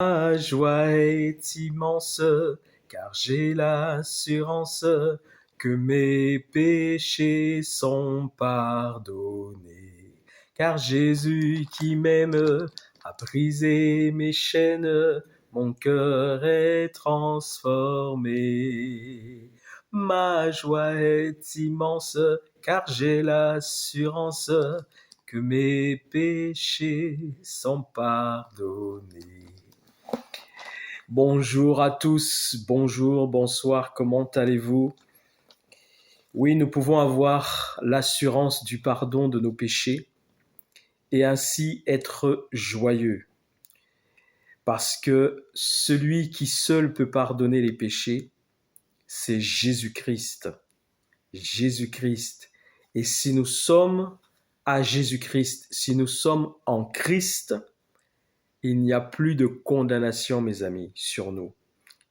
Ma joie est immense, car j'ai l'assurance que mes péchés sont pardonnés. Car Jésus qui m'aime a brisé mes chaînes, mon cœur est transformé. Ma joie est immense, car j'ai l'assurance que mes péchés sont pardonnés. Bonjour à tous, bonjour, bonsoir, comment allez-vous? Oui, nous pouvons avoir l'assurance du pardon de nos péchés et ainsi être joyeux. Parce que celui qui seul peut pardonner les péchés, c'est Jésus-Christ. Jésus-Christ. Et si nous sommes à Jésus-Christ, si nous sommes en Christ, il n'y a plus de condamnation, mes amis, sur nous.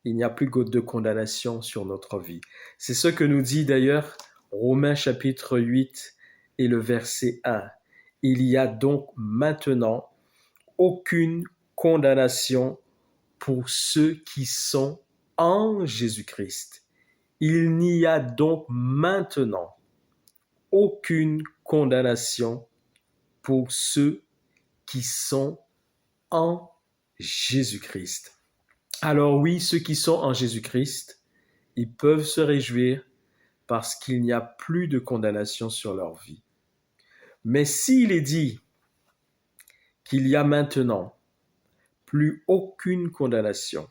Il n'y a plus de condamnation sur notre vie. C'est ce que nous dit d'ailleurs Romains chapitre 8 et le verset 1. Il y a donc maintenant aucune condamnation pour ceux qui sont en Jésus-Christ. Il n'y a donc maintenant aucune condamnation pour ceux qui sont en Jésus-Christ. Alors oui, ceux qui sont en Jésus-Christ, ils peuvent se réjouir parce qu'il n'y a plus de condamnation sur leur vie. Mais s'il est dit qu'il y a maintenant plus aucune condamnation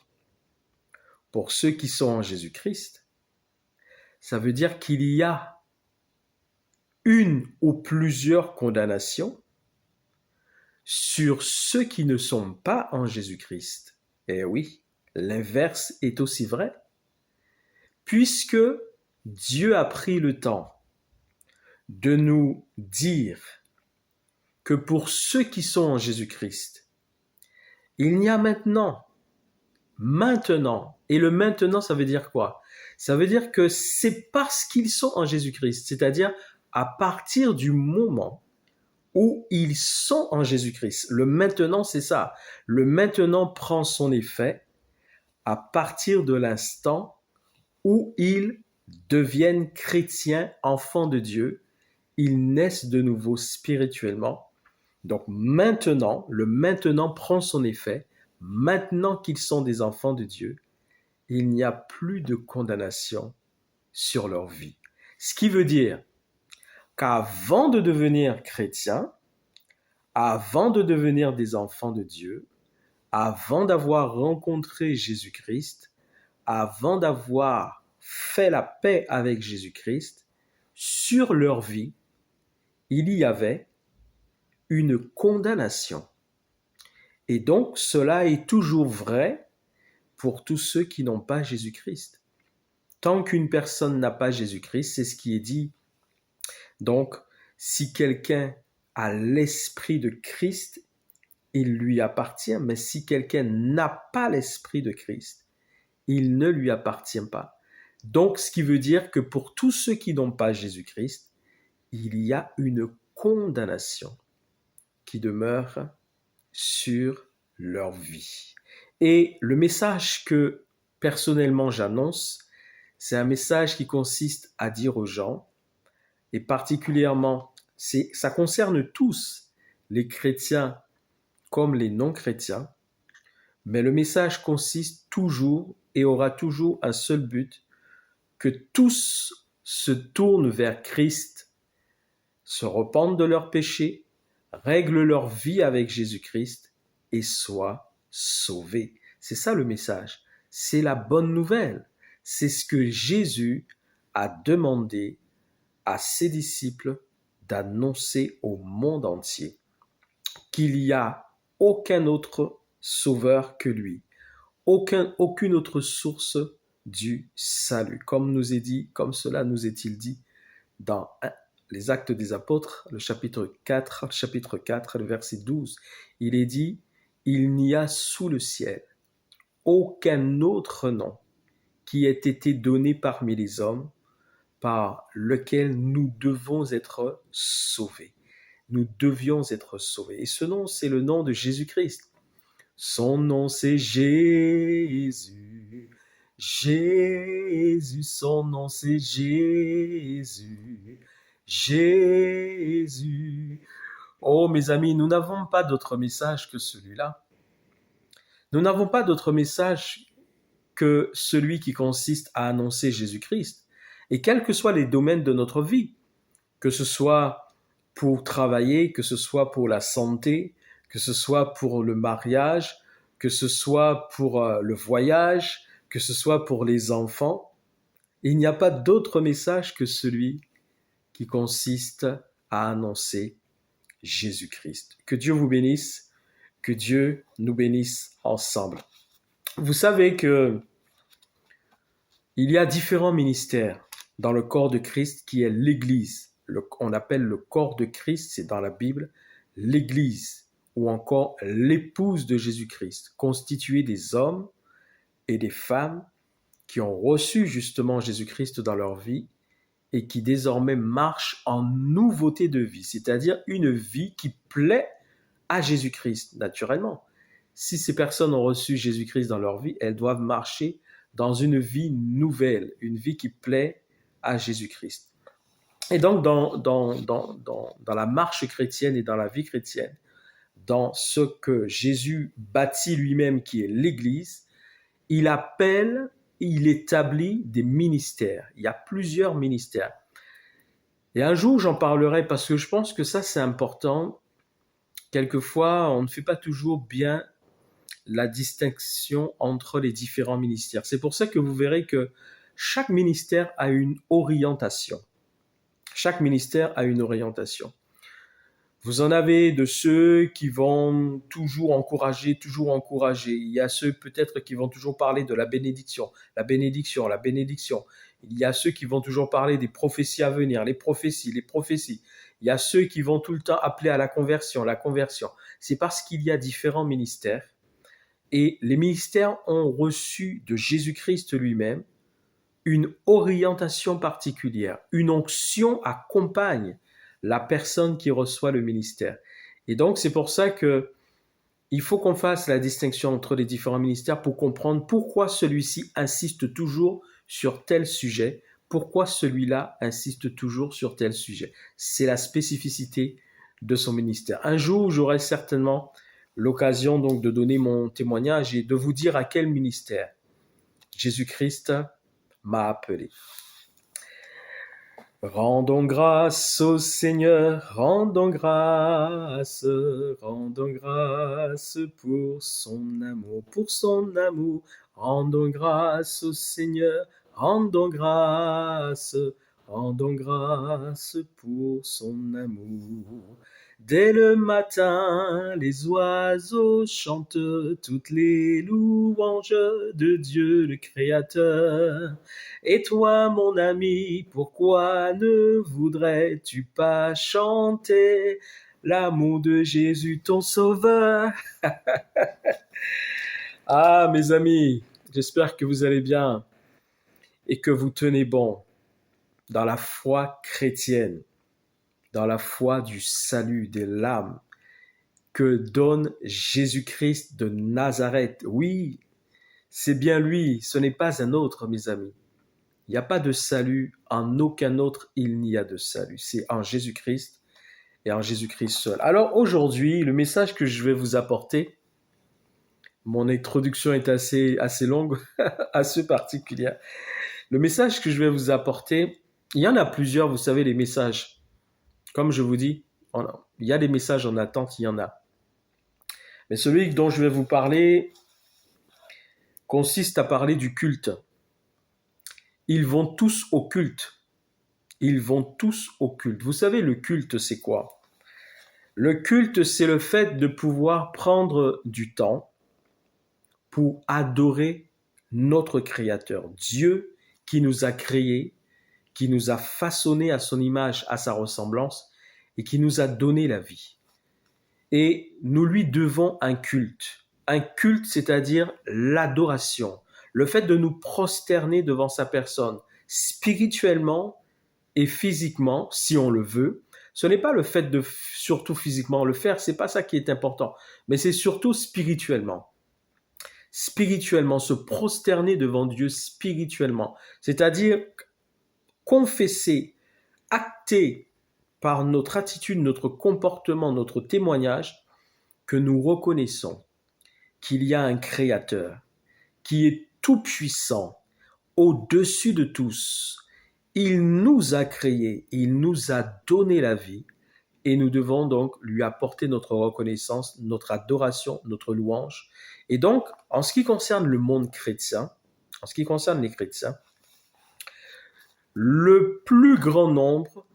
pour ceux qui sont en Jésus-Christ, ça veut dire qu'il y a une ou plusieurs condamnations sur ceux qui ne sont pas en Jésus-Christ. Et oui, l'inverse est aussi vrai. Puisque Dieu a pris le temps de nous dire que pour ceux qui sont en Jésus-Christ, il n'y a maintenant, et le maintenant, ça veut dire quoi? Ça veut dire que c'est parce qu'ils sont en Jésus-Christ, c'est-à-dire à partir du moment où ils sont en Jésus-Christ. Le maintenant, c'est ça. Le maintenant prend son effet à partir de l'instant où ils deviennent chrétiens, enfants de Dieu, ils naissent de nouveau spirituellement. Donc maintenant, le maintenant prend son effet. Maintenant qu'ils sont des enfants de Dieu, il n'y a plus de condamnation sur leur vie. Ce qui veut dire qu'avant de devenir chrétiens, avant de devenir des enfants de Dieu, avant d'avoir rencontré Jésus-Christ, avant d'avoir fait la paix avec Jésus-Christ, sur leur vie, il y avait une condamnation. Et donc, cela est toujours vrai pour tous ceux qui n'ont pas Jésus-Christ. Tant qu'une personne n'a pas Jésus-Christ, c'est ce qui est dit. Donc, si quelqu'un a l'esprit de Christ, il lui appartient, mais si quelqu'un n'a pas l'esprit de Christ, il ne lui appartient pas. Donc, ce qui veut dire que pour tous ceux qui n'ont pas Jésus-Christ, il y a une condamnation qui demeure sur leur vie. Et le message que personnellement j'annonce, c'est un message qui consiste à dire aux gens, et particulièrement, ça concerne tous, les chrétiens comme les non-chrétiens, mais le message consiste toujours et aura toujours un seul but, que tous se tournent vers Christ, se repentent de leurs péchés, règlent leur vie avec Jésus-Christ et soient sauvés. C'est ça le message. C'est la bonne nouvelle. C'est ce que Jésus a demandé à ses disciples d'annoncer au monde entier. Qu'il n'y a aucun autre sauveur que lui. Aucune autre source du salut. Comme cela nous est-il dit dans les Actes des Apôtres, le chapitre 4, le verset 12. Il est dit, il n'y a sous le ciel aucun autre nom qui ait été donné parmi les hommes par lequel nous devons être sauvés. Nous devions être sauvés. Et ce nom, c'est le nom de Jésus-Christ. Son nom c'est Jésus. Jésus, son nom c'est Jésus. Jésus. Oh mes amis, nous n'avons pas d'autre message que celui-là. Nous n'avons pas d'autre message que celui qui consiste à annoncer Jésus-Christ. Et quels que soient les domaines de notre vie, que ce soit pour travailler, que ce soit pour la santé, que ce soit pour le mariage, que ce soit pour le voyage, que ce soit pour les enfants, il n'y a pas d'autre message que celui qui consiste à annoncer Jésus-Christ. Que Dieu vous bénisse, que Dieu nous bénisse ensemble. Vous savez que il y a différents ministères dans le corps de Christ qui est l'Église. On appelle le corps de Christ, c'est dans la Bible, l'Église ou encore l'épouse de Jésus-Christ, constituée des hommes et des femmes qui ont reçu justement Jésus-Christ dans leur vie et qui désormais marchent en nouveauté de vie, c'est-à-dire une vie qui plaît à Jésus-Christ, naturellement. Si ces personnes ont reçu Jésus-Christ dans leur vie, elles doivent marcher dans une vie nouvelle, une vie qui plaît à Jésus-Christ. Et donc, dans la marche chrétienne et dans la vie chrétienne, dans ce que Jésus bâtit lui-même, qui est l'Église, il appelle, il établit des ministères. Il y a plusieurs ministères. Et un jour, j'en parlerai parce que je pense que ça, c'est important. Quelquefois, on ne fait pas toujours bien la distinction entre les différents ministères. C'est pour ça que vous verrez que chaque ministère a une orientation. Chaque ministère a une orientation. Vous en avez de ceux qui vont toujours encourager. Il y a ceux peut-être qui vont toujours parler de la bénédiction. Il y a ceux qui vont toujours parler des prophéties à venir, les prophéties. Il y a ceux qui vont tout le temps appeler à la conversion. C'est parce qu'il y a différents ministères. Et les ministères ont reçu de Jésus-Christ lui-même une orientation particulière. Une onction accompagne la personne qui reçoit le ministère. Et donc, c'est pour ça que il faut qu'on fasse la distinction entre les différents ministères pour comprendre pourquoi celui-ci insiste toujours sur tel sujet, pourquoi celui-là insiste toujours sur tel sujet. C'est la spécificité de son ministère. Un jour, j'aurai certainement l'occasion donc de donner mon témoignage et de vous dire à quel ministère Jésus-Christ m'a appelé. Rendons grâce au Seigneur, rendons grâce pour son amour, rendons grâce au Seigneur, rendons grâce pour son amour. Dès le matin, les oiseaux chantent toutes les louanges de Dieu le Créateur. Et toi, mon ami, pourquoi ne voudrais-tu pas chanter l'amour de Jésus, ton Sauveur? Ah, mes amis, j'espère que vous allez bien et que vous tenez bon dans la foi chrétienne, dans la foi du salut de l'âme que donne Jésus-Christ de Nazareth. Oui, c'est bien lui, ce n'est pas un autre, mes amis. Il n'y a pas de salut, en aucun autre il n'y a de salut. C'est en Jésus-Christ et en Jésus-Christ seul. Alors aujourd'hui, le message que je vais vous apporter, mon introduction est assez longue, assez particulière. Le message que je vais vous apporter, il y en a plusieurs, vous savez, les messages. Comme je vous dis, il y a des messages en attente, il y en a. Mais celui dont je vais vous parler consiste à parler du culte. Ils vont tous au culte. Vous savez, le culte, c'est quoi? Le culte, c'est le fait de pouvoir prendre du temps pour adorer notre Créateur, Dieu qui nous a créés, qui nous a façonnés à son image, à sa ressemblance, et qui nous a donné la vie. Et nous lui devons un culte. Un culte, c'est-à-dire l'adoration, le fait de nous prosterner devant sa personne, spirituellement et physiquement, si on le veut. Ce n'est pas le fait de surtout physiquement le faire, c'est pas ça qui est important, mais c'est surtout spirituellement. spirituellement, se prosterner devant Dieu spirituellement, c'est-à-dire confesser, acter par notre attitude, notre comportement, notre témoignage, que nous reconnaissons qu'il y a un Créateur qui est tout-puissant, au-dessus de tous. Il nous a créés, il nous a donné la vie, et nous devons donc lui apporter notre reconnaissance, notre adoration, notre louange. Et donc, en ce qui concerne le monde chrétien, en ce qui concerne les chrétiens, le plus grand nombre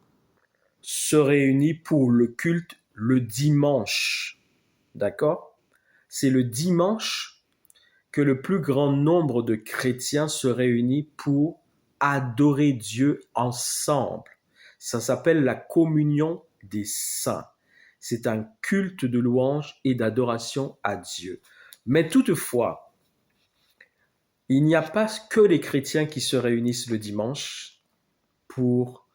se réunit pour le culte le dimanche. D'accord? C'est le dimanche que le plus grand nombre de chrétiens se réunit pour adorer Dieu ensemble. Ça s'appelle la communion des saints. C'est un culte de louange et d'adoration à Dieu. Mais toutefois, il n'y a pas que les chrétiens qui se réunissent le dimanche pour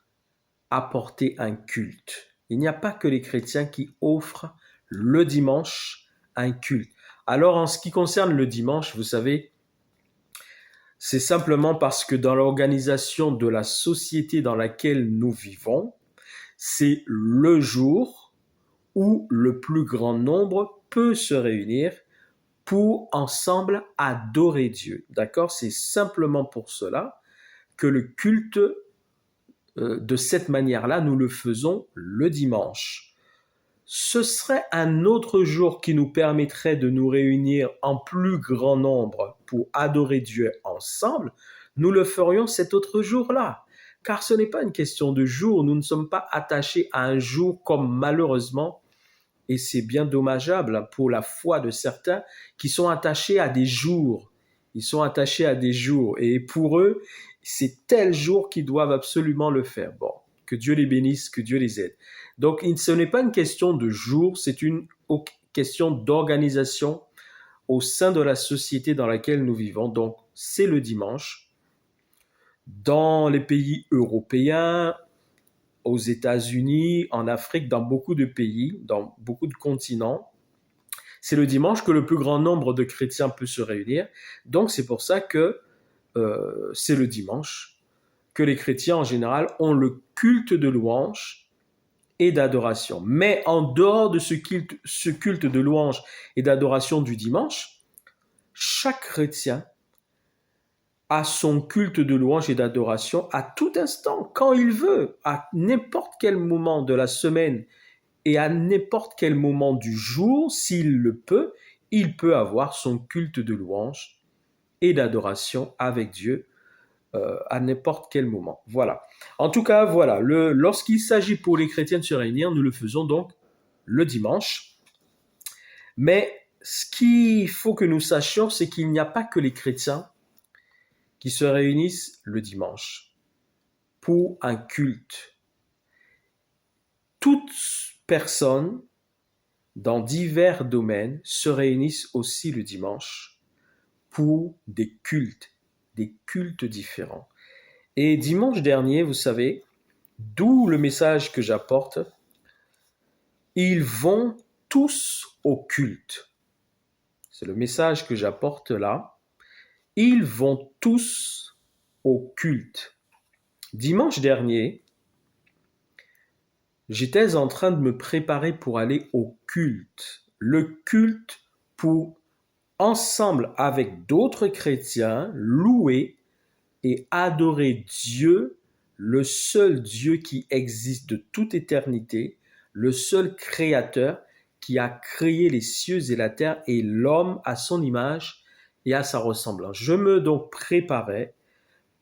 apporter un culte. Il n'y a pas que les chrétiens qui offrent le dimanche un culte. Alors, en ce qui concerne le dimanche, vous savez, c'est simplement parce que dans l'organisation de la société dans laquelle nous vivons, c'est le jour où le plus grand nombre peut se réunir pour ensemble adorer Dieu. D'accord? C'est simplement pour cela que le culte de cette manière-là, nous le faisons le dimanche. Ce serait un autre jour qui nous permettrait de nous réunir en plus grand nombre pour adorer Dieu ensemble, nous le ferions cet autre jour-là. Car ce n'est pas une question de jour, nous ne sommes pas attachés à un jour comme malheureusement, et c'est bien dommageable pour la foi de certains qui sont attachés à des jours. Ils sont attachés à des jours et pour eux, c'est tel jour qu'ils doivent absolument le faire. Bon, que Dieu les bénisse, que Dieu les aide. Donc, ce n'est pas une question de jour, c'est une question d'organisation au sein de la société dans laquelle nous vivons. Donc, c'est le dimanche. Dans les pays européens, aux États-Unis, en Afrique, dans beaucoup de pays, dans beaucoup de continents, c'est le dimanche que le plus grand nombre de chrétiens peut se réunir. Donc, c'est pour ça que c'est le dimanche que les chrétiens en général ont le culte de louange et d'adoration. Mais en dehors de ce culte de louange et d'adoration du dimanche, chaque chrétien a son culte de louange et d'adoration à tout instant, quand il veut, à n'importe quel moment de la semaine et à n'importe quel moment du jour, s'il le peut, il peut avoir son culte de louange et d'adoration avec Dieu à n'importe quel moment. Voilà. En tout cas, voilà. Lorsqu'il s'agit pour les chrétiens de se réunir, nous le faisons donc le dimanche. Mais ce qu'il faut que nous sachions, c'est qu'il n'y a pas que les chrétiens qui se réunissent le dimanche pour un culte. Toutes personnes dans divers domaines se réunissent aussi le dimanche pour des cultes différents. Et dimanche dernier, vous savez, d'où le message que j'apporte, ils vont tous au culte. C'est le message que j'apporte là. Ils vont tous au culte. Dimanche dernier, j'étais en train de me préparer pour aller au culte. Le culte pour, ensemble avec d'autres chrétiens, louer et adorer Dieu, le seul Dieu qui existe de toute éternité, le seul créateur qui a créé les cieux et la terre et l'homme à son image et à sa ressemblance. Je me donc préparais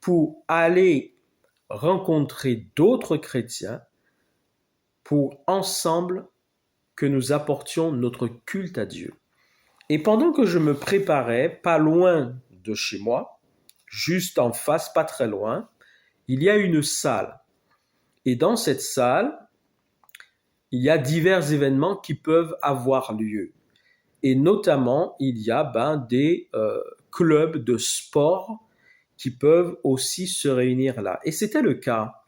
pour aller rencontrer d'autres chrétiens pour ensemble que nous apportions notre culte à Dieu. Et pendant que je me préparais, pas loin de chez moi, juste en face, pas très loin, il y a une salle. Et dans cette salle, il y a divers événements qui peuvent avoir lieu. Et notamment, il y a des clubs de sport qui peuvent aussi se réunir là. Et c'était le cas.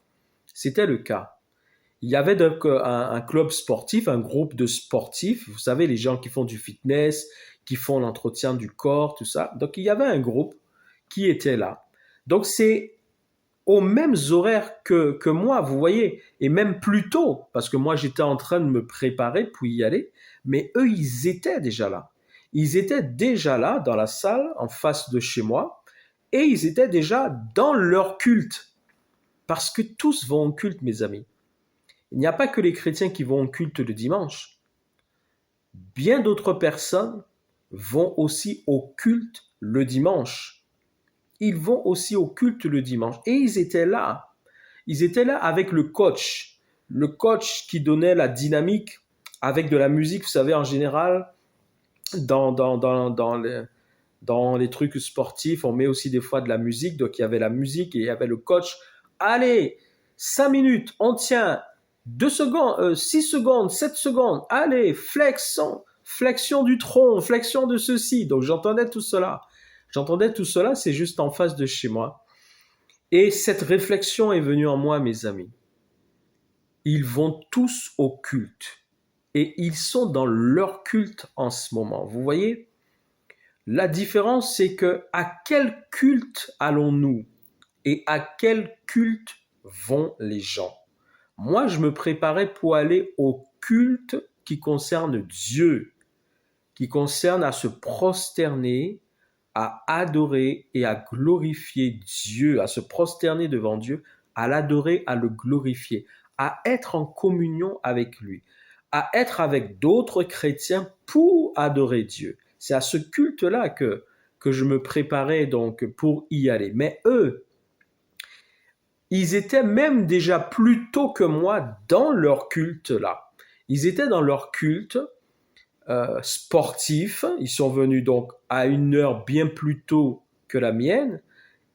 Il y avait donc un club sportif, un groupe de sportifs, vous savez, les gens qui font du fitness, qui font l'entretien du corps, tout ça. Donc il y avait un groupe qui était là. Donc c'est aux mêmes horaires que moi, vous voyez, et même plus tôt, parce que moi j'étais en train de me préparer pour y aller, mais eux, ils étaient déjà là. Ils étaient déjà là dans la salle en face de chez moi, et ils étaient déjà dans leur culte. Parce que tous vont au culte, mes amis. Il n'y a pas que les chrétiens qui vont au culte le dimanche. Bien d'autres personnes vont aussi au culte le dimanche. Ils vont aussi au culte le dimanche. Et ils étaient là. Ils étaient là avec le coach. Le coach qui donnait la dynamique avec de la musique. Vous savez, en général, dans les trucs sportifs, on met aussi des fois de la musique. Donc, il y avait la musique et il y avait le coach. Allez, 5 minutes, on tient 2 secondes, 6 secondes, 7 secondes. Allez, flexion du tronc, flexion de ceci. Donc, j'entendais tout cela. C'est juste en face de chez moi. Et cette réflexion est venue en moi, mes amis. Ils vont tous au culte. Et ils sont dans leur culte en ce moment. Vous voyez ? La différence, c'est que à quel culte allons-nous et à quel culte vont les gens? Moi, je me préparais pour aller au culte qui concerne Dieu, qui concerne à se prosterner, à adorer et à glorifier Dieu, à se prosterner devant Dieu, à l'adorer, à le glorifier, à être en communion avec lui, à être avec d'autres chrétiens pour adorer Dieu. C'est à ce culte-là que je me préparais donc pour y aller. Mais eux, ils étaient même déjà plus tôt que moi dans leur culte-là. Ils étaient dans leur culte sportif. Ils sont venus donc à une heure bien plus tôt que la mienne.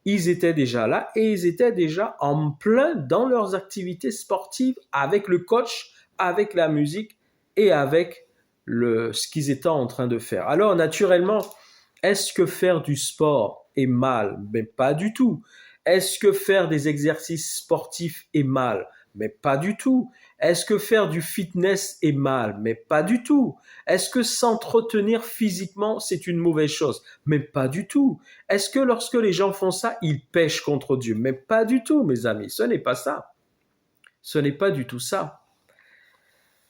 Ils étaient déjà là et ils étaient déjà en plein dans leurs activités sportives avec le coach, avec la musique et avec ce qu'ils étaient en train de faire. Alors naturellement, est-ce que faire du sport est mal? Mais pas du tout. Est-ce que faire des exercices sportifs est mal? Mais pas du tout. Est-ce que faire du fitness est mal? Mais pas du tout. Est-ce que s'entretenir physiquement, c'est une mauvaise chose? Mais pas du tout. Est-ce que lorsque les gens font ça, ils pêchent contre Dieu? Mais pas du tout, mes amis. Ce n'est pas ça. Ce n'est pas du tout ça.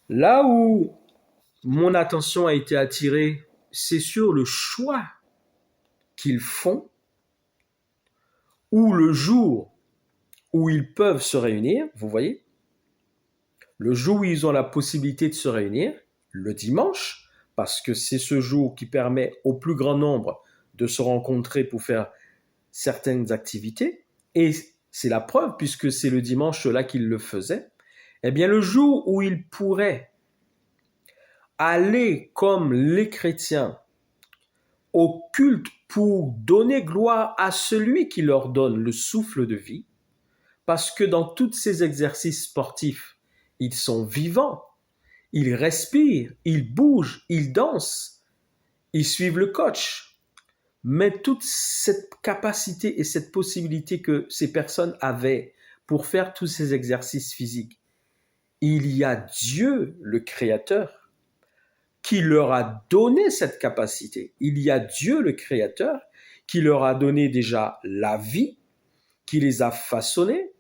Là où mon attention a été attirée, c'est sur le choix qu'ils font ou le jour où ils peuvent se réunir, vous voyez, le jour où ils ont la possibilité de se réunir, le dimanche, parce que c'est ce jour qui permet au plus grand nombre de se rencontrer pour faire certaines activités, et c'est la preuve, puisque c'est le dimanche là qu'ils le faisaient, eh bien le jour où ils pourraient aller comme les chrétiens au culte pour donner gloire à celui qui leur donne le souffle de vie, parce que dans tous ces exercices sportifs, ils sont vivants, ils respirent, ils bougent, ils dansent, ils suivent le coach. Mais toute cette capacité et cette possibilité que ces personnes avaient pour faire tous ces exercices physiques, il y a Dieu, le Créateur, qui leur a donné cette capacité. Il y a Dieu, le Créateur, qui leur a donné déjà la vie, qui les a façonnés,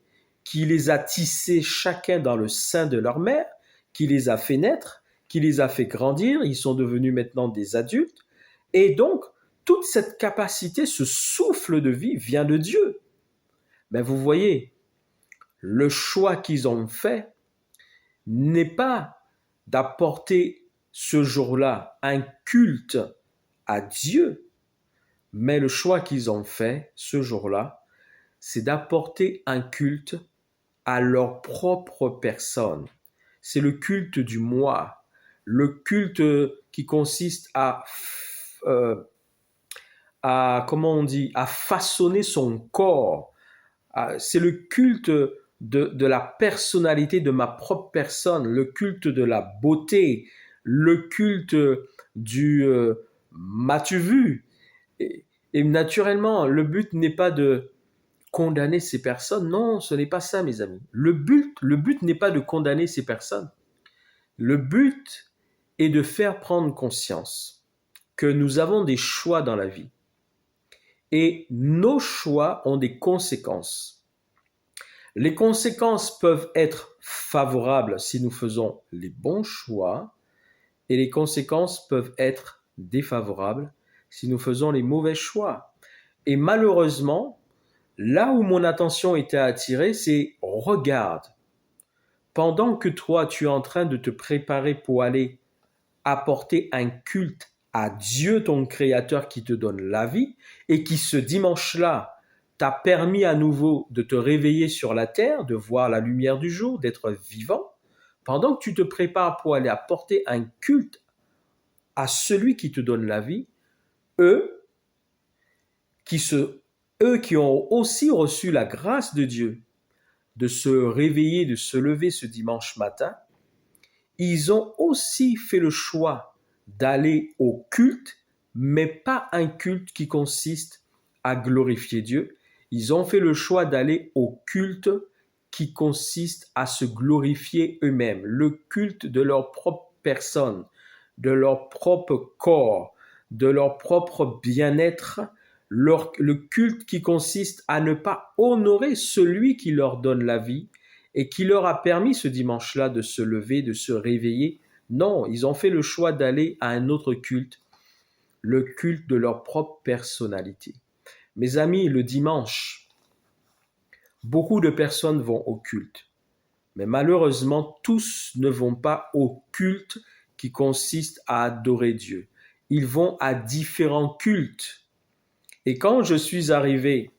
qui les a tissés chacun dans le sein de leur mère, qui les a fait naître, qui les a fait grandir, ils sont devenus maintenant des adultes. Et donc, toute cette capacité, ce souffle de vie vient de Dieu. Mais vous voyez, le choix qu'ils ont fait n'est pas d'apporter ce jour-là un culte à Dieu, mais le choix qu'ils ont fait ce jour-là, c'est d'apporter un culte à leur propre personne. C'est le culte du moi, le culte qui consiste comment on dit, à façonner son corps. C'est le culte de la personnalité de ma propre personne, le culte de la beauté, le culte du m'as-tu vu? Et naturellement, le but n'est pas de condamner ces personnes. Non, ce n'est pas ça, mes amis. Le but n'est pas de condamner ces personnes. Le but est de faire prendre conscience que nous avons des choix dans la vie. Et nos choix ont des conséquences. Les conséquences peuvent être favorables si nous faisons les bons choix, et les conséquences peuvent être défavorables si nous faisons les mauvais choix. Et malheureusement, là où mon attention était attirée, c'est regarde, pendant que toi tu es en train de te préparer pour aller apporter un culte à Dieu ton Créateur qui te donne la vie et qui ce dimanche-là t'a permis à nouveau de te réveiller sur la terre, de voir la lumière du jour, d'être vivant, pendant que tu te prépares pour aller apporter un culte à celui qui te donne la vie, eux qui ont aussi reçu la grâce de Dieu de se réveiller, de se lever ce dimanche matin, ils ont aussi fait le choix d'aller au culte, mais pas un culte qui consiste à glorifier Dieu. Ils ont fait le choix d'aller au culte qui consiste à se glorifier eux-mêmes, le culte de leur propre personne, de leur propre corps, de leur propre bien-être, le culte qui consiste à ne pas honorer celui qui leur donne la vie et qui leur a permis ce dimanche-là de se lever, de se réveiller. Non, ils ont fait le choix d'aller à un autre culte, le culte de leur propre personnalité. Mes amis, le dimanche, beaucoup de personnes vont au culte, mais malheureusement, tous ne vont pas au culte qui consiste à adorer Dieu. Ils vont à différents cultes. Et quand je suis arrivé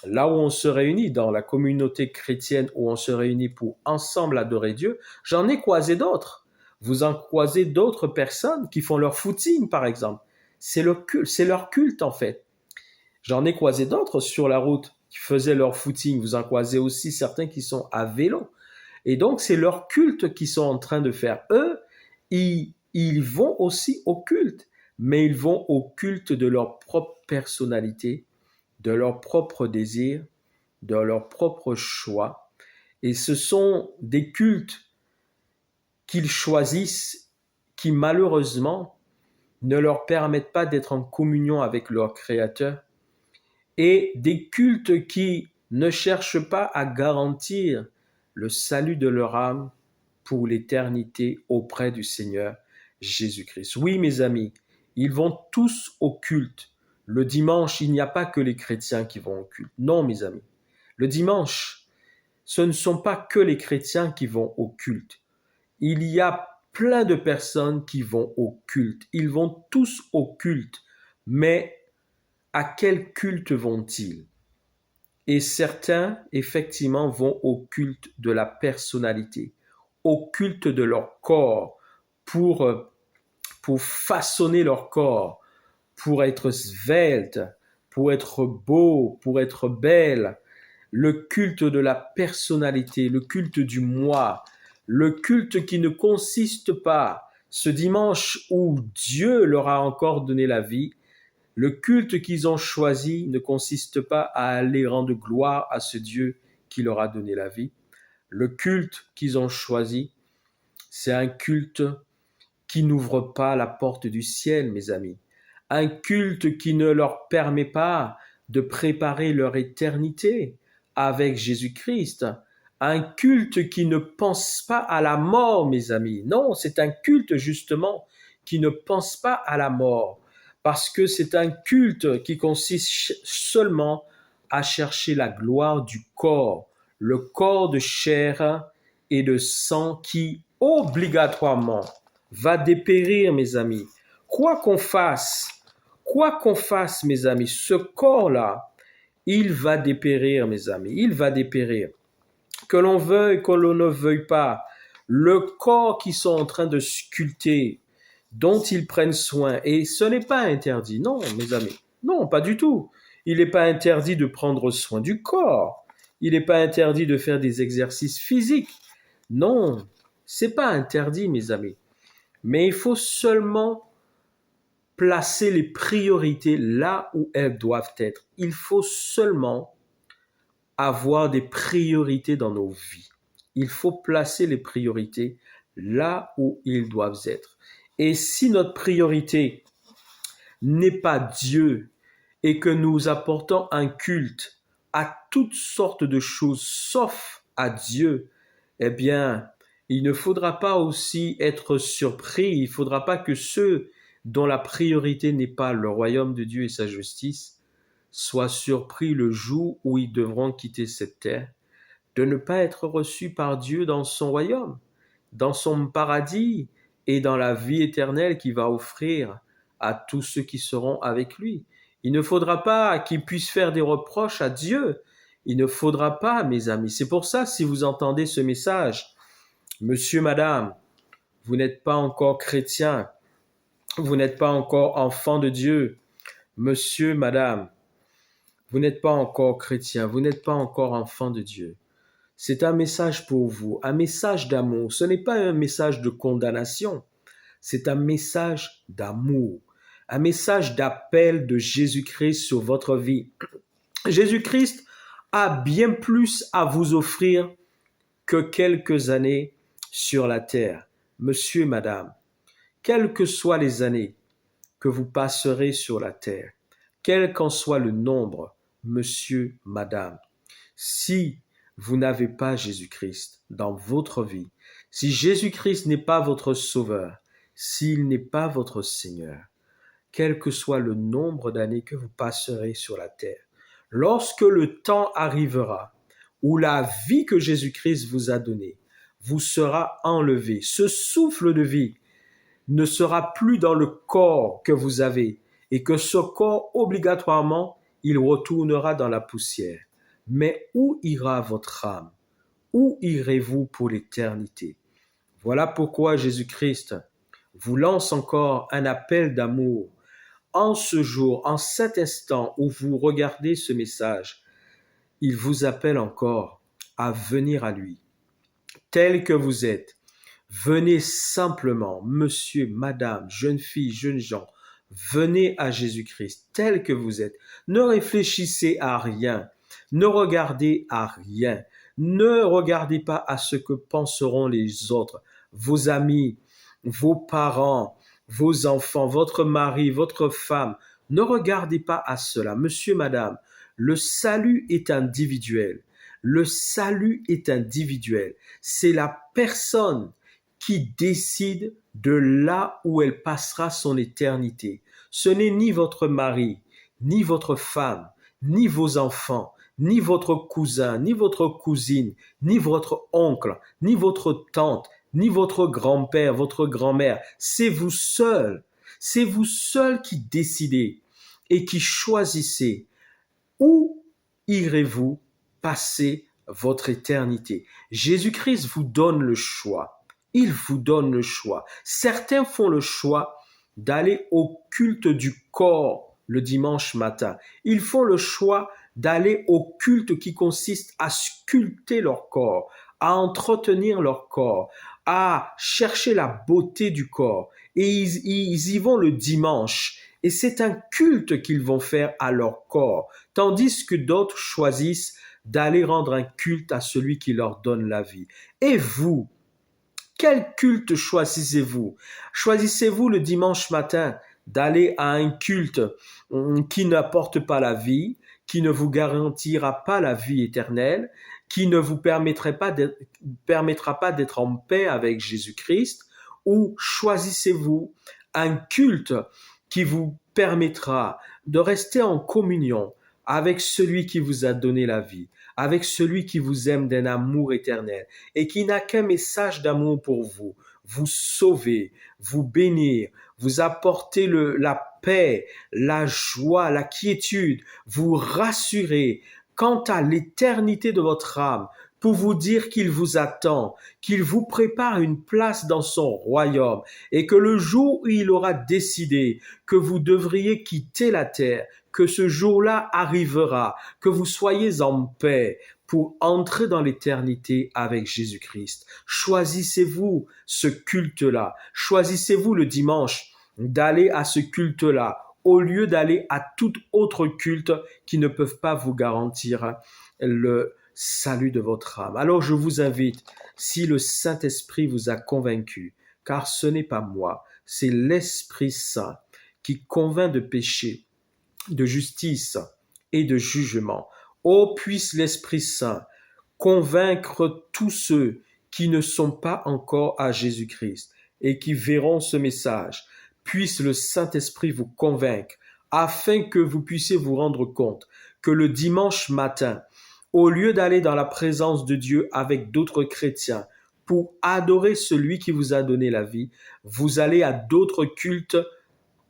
là où on se réunit, dans la communauté chrétienne où on se réunit pour ensemble adorer Dieu, j'en ai croisé d'autres. Vous en croisez d'autres personnes qui font leur footing, par exemple. C'est leur culte, en fait. J'en ai croisé d'autres sur la route qui faisaient leur footing. Vous en croisez aussi certains qui sont à vélo. Et donc, c'est leur culte qu'ils sont en train de faire. Eux, ils vont aussi au culte, mais ils vont au culte de leur propre personnalité, de leur propre désir, de leur propre choix. Et ce sont des cultes qu'ils choisissent qui malheureusement ne leur permettent pas d'être en communion avec leur Créateur, et des cultes qui ne cherchent pas à garantir le salut de leur âme pour l'éternité auprès du Seigneur Jésus-Christ. Oui, mes amis, ils vont tous au culte. Le dimanche, il n'y a pas que les chrétiens qui vont au culte. Non, mes amis. Le dimanche, ce ne sont pas que les chrétiens qui vont au culte. Il y a plein de personnes qui vont au culte. Ils vont tous au culte. Mais à quel culte vont-ils? Et certains, effectivement, vont au culte de la personnalité, au culte de leur corps, pour façonner leur corps, pour être svelte, pour être beau, pour être belle. Le culte de la personnalité, le culte du moi, le culte qui ne consiste pas, ce dimanche où Dieu leur a encore donné la vie, le culte qu'ils ont choisi ne consiste pas à aller rendre gloire à ce Dieu qui leur a donné la vie. Le culte qu'ils ont choisi, c'est un culte qui n'ouvre pas la porte du ciel, mes amis. Un culte qui ne leur permet pas de préparer leur éternité avec Jésus-Christ. Un culte qui ne pense pas à la mort, mes amis. Non, c'est un culte justement qui ne pense pas à la mort, parce que c'est un culte qui consiste seulement à chercher la gloire du corps, le corps de chair et de sang qui obligatoirement va dépérir, mes amis. Quoi qu'on fasse, mes amis, ce corps-là, il va dépérir, mes amis, il va dépérir. Que l'on veuille, que l'on ne veuille pas, le corps qu'ils sont en train de sculpter, dont ils prennent soin, et ce n'est pas interdit, non, mes amis, non, pas du tout. Il n'est pas interdit de prendre soin du corps, il n'est pas interdit de faire des exercices physiques, non, c'est pas interdit, mes amis. Mais il faut seulement placer les priorités là où elles doivent être. Il faut seulement avoir des priorités dans nos vies. Il faut placer les priorités là où ils doivent être. Et si notre priorité n'est pas Dieu et que nous apportons un culte à toutes sortes de choses sauf à Dieu, eh bien, il ne faudra pas aussi être surpris, il ne faudra pas que ceux dont la priorité n'est pas le royaume de Dieu et sa justice soient surpris le jour où ils devront quitter cette terre, de ne pas être reçus par Dieu dans son royaume, dans son paradis et dans la vie éternelle qu'il va offrir à tous ceux qui seront avec lui. Il ne faudra pas qu'ils puissent faire des reproches à Dieu. Il ne faudra pas, mes amis. C'est pour ça, si vous entendez ce message, monsieur, madame, vous n'êtes pas encore chrétien, vous n'êtes pas encore enfant de Dieu. Monsieur, madame, vous n'êtes pas encore chrétien, vous n'êtes pas encore enfant de Dieu. C'est un message pour vous, un message d'amour. Ce n'est pas un message de condamnation, c'est un message d'amour, un message d'appel de Jésus-Christ sur votre vie. Jésus-Christ a bien plus à vous offrir que quelques années sur la terre. Monsieur, madame, quelles que soient les années que vous passerez sur la terre, quel qu'en soit le nombre, monsieur, madame, si vous n'avez pas Jésus-Christ dans votre vie, si Jésus-Christ n'est pas votre sauveur, s'il n'est pas votre Seigneur, quel que soit le nombre d'années que vous passerez sur la terre, lorsque le temps arrivera où la vie que Jésus-Christ vous a donnée vous sera enlevée, ce souffle de vie ne sera plus dans le corps que vous avez et que ce corps, obligatoirement, il retournera dans la poussière. Mais où ira votre âme? Où irez-vous pour l'éternité? Voilà pourquoi Jésus-Christ vous lance encore un appel d'amour. En ce jour, en cet instant où vous regardez ce message, il vous appelle encore à venir à lui, tel que vous êtes. Venez simplement, monsieur, madame, jeune fille, jeunes gens, venez à Jésus-Christ tel que vous êtes. Ne réfléchissez à rien, ne regardez à rien, ne regardez pas à ce que penseront les autres, vos amis, vos parents, vos enfants, votre mari, votre femme. Ne regardez pas à cela, monsieur, madame. Le salut est individuel. Le salut est individuel. C'est la personne qui décide de là où elle passera son éternité. Ce n'est ni votre mari, ni votre femme, ni vos enfants, ni votre cousin, ni votre cousine, ni votre oncle, ni votre tante, ni votre grand-père, votre grand-mère. C'est vous seul. C'est vous seul qui décidez et qui choisissez où irez-vous passer votre éternité. Jésus-Christ vous donne le choix. Il vous donne le choix. Certains font le choix d'aller au culte du corps le dimanche matin. Ils font le choix d'aller au culte qui consiste à sculpter leur corps, à entretenir leur corps, à chercher la beauté du corps. Et ils y vont le dimanche. Et c'est un culte qu'ils vont faire à leur corps. Tandis que d'autres choisissent d'aller rendre un culte à celui qui leur donne la vie. Et vous, quel culte choisissez-vous? Choisissez-vous le dimanche matin d'aller à un culte qui n'apporte pas la vie, qui ne vous garantira pas la vie éternelle, qui ne vous permettra pas d'être en paix avec Jésus-Christ, ou choisissez-vous un culte qui vous permettra de rester en communion avec celui qui vous a donné la vie, avec celui qui vous aime d'un amour éternel et qui n'a qu'un message d'amour pour vous, vous sauver, vous bénir, vous apporter la paix, la joie, la quiétude, vous rassurer quant à l'éternité de votre âme, pour vous dire qu'il vous attend, qu'il vous prépare une place dans son royaume et que le jour où il aura décidé que vous devriez quitter la terre, que ce jour-là arrivera, que vous soyez en paix pour entrer dans l'éternité avec Jésus-Christ. Choisissez-vous ce culte-là. Choisissez-vous le dimanche d'aller à ce culte-là au lieu d'aller à tout autre culte qui ne peuvent pas vous garantir le salut de votre âme. Alors je vous invite, si le Saint-Esprit vous a convaincu, car ce n'est pas moi, c'est l'Esprit Saint qui convainc de péché, de justice et de jugement. Ô puisse l'Esprit Saint convaincre tous ceux qui ne sont pas encore à Jésus-Christ et qui verront ce message. Puisse le Saint-Esprit vous convaincre afin que vous puissiez vous rendre compte que le dimanche matin, au lieu d'aller dans la présence de Dieu avec d'autres chrétiens pour adorer celui qui vous a donné la vie, vous allez à d'autres cultes.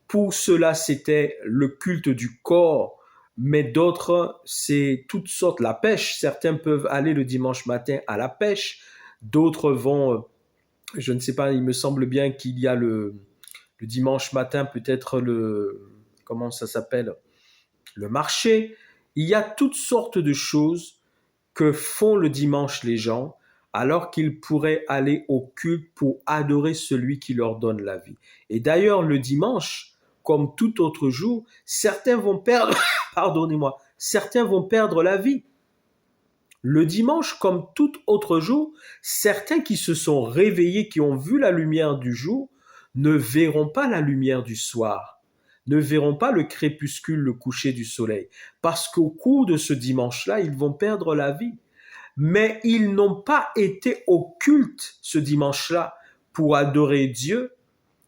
Pour cela, c'était le culte du corps, mais d'autres, c'est toutes sortes. La pêche, certains peuvent aller le dimanche matin à la pêche, d'autres vont, je ne sais pas, il me semble bien qu'il y a le dimanche matin, peut-être comment ça s'appelle, le marché. Il y a toutes sortes de choses que font le dimanche les gens, alors qu'ils pourraient aller au culte pour adorer celui qui leur donne la vie. Et d'ailleurs, le dimanche, comme tout autre jour, certains vont perdre, pardonnez-moi, certains vont perdre la vie. Le dimanche, comme tout autre jour, certains qui se sont réveillés, qui ont vu la lumière du jour, ne verront pas la lumière du soir, ne verront pas le crépuscule, le coucher du soleil, parce qu'au cours de ce dimanche-là, ils vont perdre la vie. Mais ils n'ont pas été au culte ce dimanche-là pour adorer Dieu.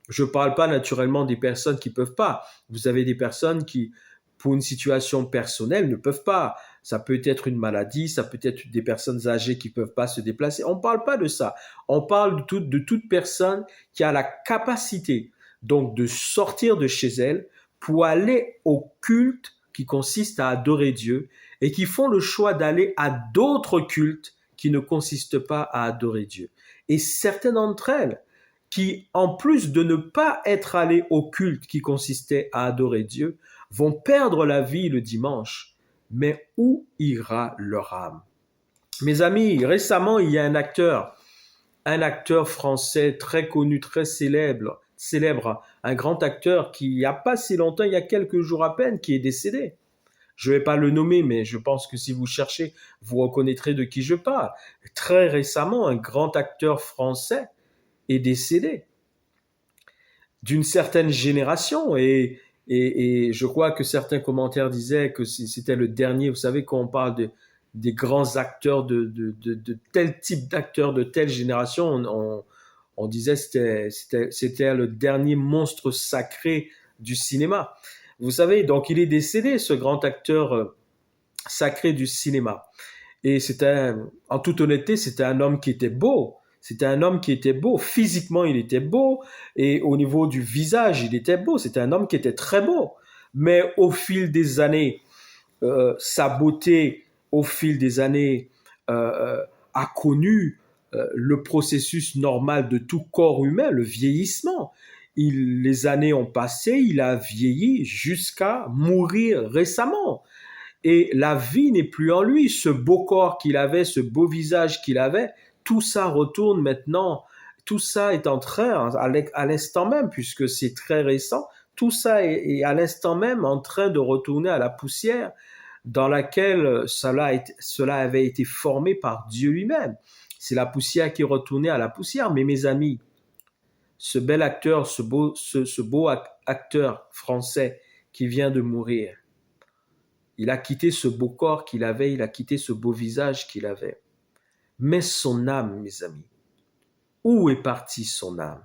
Je ne parle pas naturellement des personnes qui ne peuvent pas. Vous avez des personnes qui, pour une situation personnelle, ne peuvent pas. Ça peut être une maladie, ça peut être des personnes âgées qui ne peuvent pas se déplacer. On ne parle pas de ça. On parle de toute personne qui a la capacité donc de sortir de chez elle pour aller au culte qui consiste à adorer Dieu et qui font le choix d'aller à d'autres cultes qui ne consistent pas à adorer Dieu. Et certaines d'entre elles, qui, en plus de ne pas être allées au culte qui consistait à adorer Dieu, vont perdre la vie le dimanche. Mais où ira leur âme? Mes amis, récemment, il y a un acteur français très connu, très célèbre, un grand acteur qui, il n'y a pas si longtemps, il y a quelques jours à peine, qui est décédé. Je ne vais pas le nommer, mais je pense que si vous cherchez, vous reconnaîtrez de qui je parle. Très récemment, un grand acteur français est décédé d'une certaine génération et je crois que certains commentaires disaient que c'était le dernier. Vous savez, quand on parle des grands acteurs de tel type d'acteurs de telle génération, on disait que c'était le dernier monstre sacré du cinéma. Vous savez, donc il est décédé, ce grand acteur sacré du cinéma. Et en toute honnêteté, c'était un homme qui était beau. C'était un homme qui était beau. Physiquement, il était beau. Et au niveau du visage, il était beau. C'était un homme qui était très beau. Mais au fil des années, sa beauté, au fil des années, a connu le processus normal de tout corps humain, le vieillissement. Les années ont passé, il a vieilli jusqu'à mourir récemment. Et la vie n'est plus en lui. Ce beau corps qu'il avait, ce beau visage qu'il avait, tout ça retourne maintenant. Tout ça est en train, à l'instant même, puisque c'est très récent, tout ça est à l'instant même en train de retourner à la poussière dans laquelle cela avait été formé par Dieu lui-même. C'est la poussière qui est retournée à la poussière. Mais mes amis, ce bel acteur, ce beau acteur français qui vient de mourir, il a quitté ce beau corps qu'il avait, il a quitté ce beau visage qu'il avait. Mais son âme, mes amis, où est partie son âme?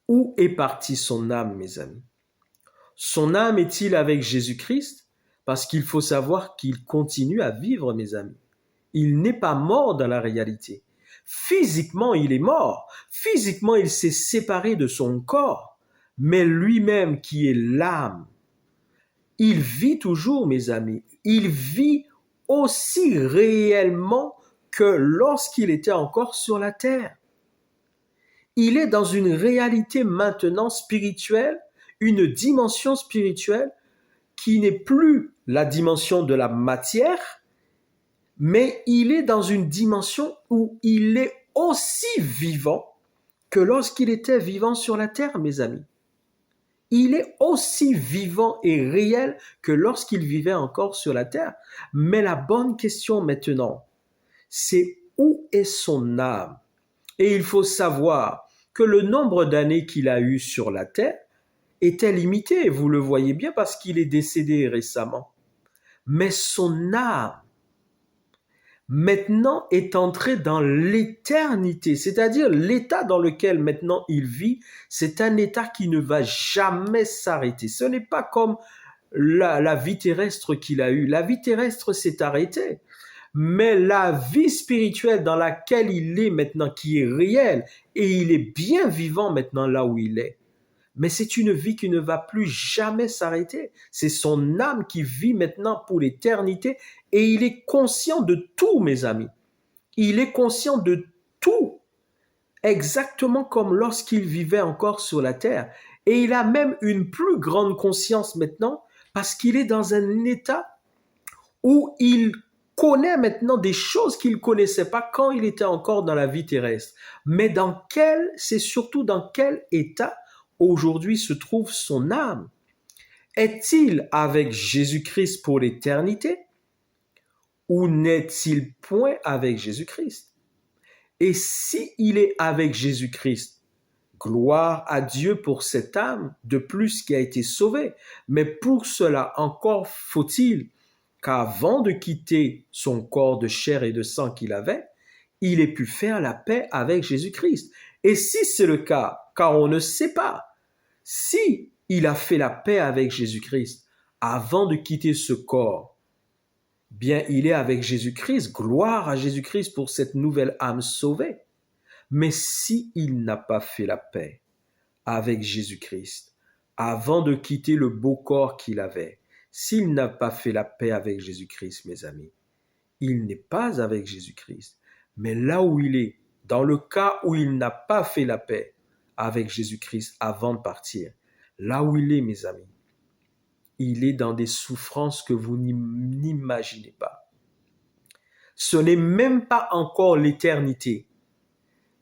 Où est partie son âme, mes amis? Son âme est-il avec Jésus-Christ? Parce qu'il faut savoir qu'il continue à vivre, mes amis. Il n'est pas mort dans la réalité. Physiquement, il est mort. Physiquement, il s'est séparé de son corps. Mais lui-même qui est l'âme, il vit toujours, mes amis. Il vit aussi réellement que lorsqu'il était encore sur la terre. Il est dans une réalité maintenant spirituelle, une dimension spirituelle qui n'est plus la dimension de la matière, mais il est dans une dimension où il est aussi vivant que lorsqu'il était vivant sur la terre, mes amis. Il est aussi vivant et réel que lorsqu'il vivait encore sur la terre. Mais la bonne question maintenant, c'est où est son âme? Et il faut savoir que le nombre d'années qu'il a eu sur la terre était limité, vous le voyez bien parce qu'il est décédé récemment. Mais son âme, maintenant, est entré dans l'éternité, c'est-à-dire l'état dans lequel maintenant il vit, c'est un état qui ne va jamais s'arrêter. Ce n'est pas comme la vie terrestre qu'il a eue. La vie terrestre s'est arrêtée. Mais la vie spirituelle dans laquelle il est maintenant, qui est réelle, et il est bien vivant maintenant là où il est, mais c'est une vie qui ne va plus jamais s'arrêter. C'est son âme qui vit maintenant pour l'éternité et il est conscient de tout, mes amis. Il est conscient de tout, exactement comme lorsqu'il vivait encore sur la terre. Et il a même une plus grande conscience maintenant parce qu'il est dans un état où il connaît maintenant des choses qu'il ne connaissait pas quand il était encore dans la vie terrestre. Mais c'est surtout dans quel état aujourd'hui se trouve son âme? Est-il avec Jésus-Christ pour l'éternité ou n'est-il point avec Jésus-Christ? Et si il est avec Jésus-Christ, gloire à Dieu pour cette âme de plus qui a été sauvée. Mais pour cela, encore faut-il qu'avant de quitter son corps de chair et de sang qu'il avait, il ait pu faire la paix avec Jésus-Christ. Et si c'est le cas, car on ne sait pas, si il a fait la paix avec Jésus-Christ avant de quitter ce corps, bien il est avec Jésus-Christ, gloire à Jésus-Christ pour cette nouvelle âme sauvée. Mais si il n'a pas fait la paix avec Jésus-Christ avant de quitter le beau corps qu'il avait, s'il n'a pas fait la paix avec Jésus-Christ, mes amis, il n'est pas avec Jésus-Christ. Mais là où il est, dans le cas où il n'a pas fait la paix avec Jésus-Christ avant de partir, là où il est, mes amis, il est dans des souffrances que vous n'imaginez pas. Ce n'est même pas encore l'éternité,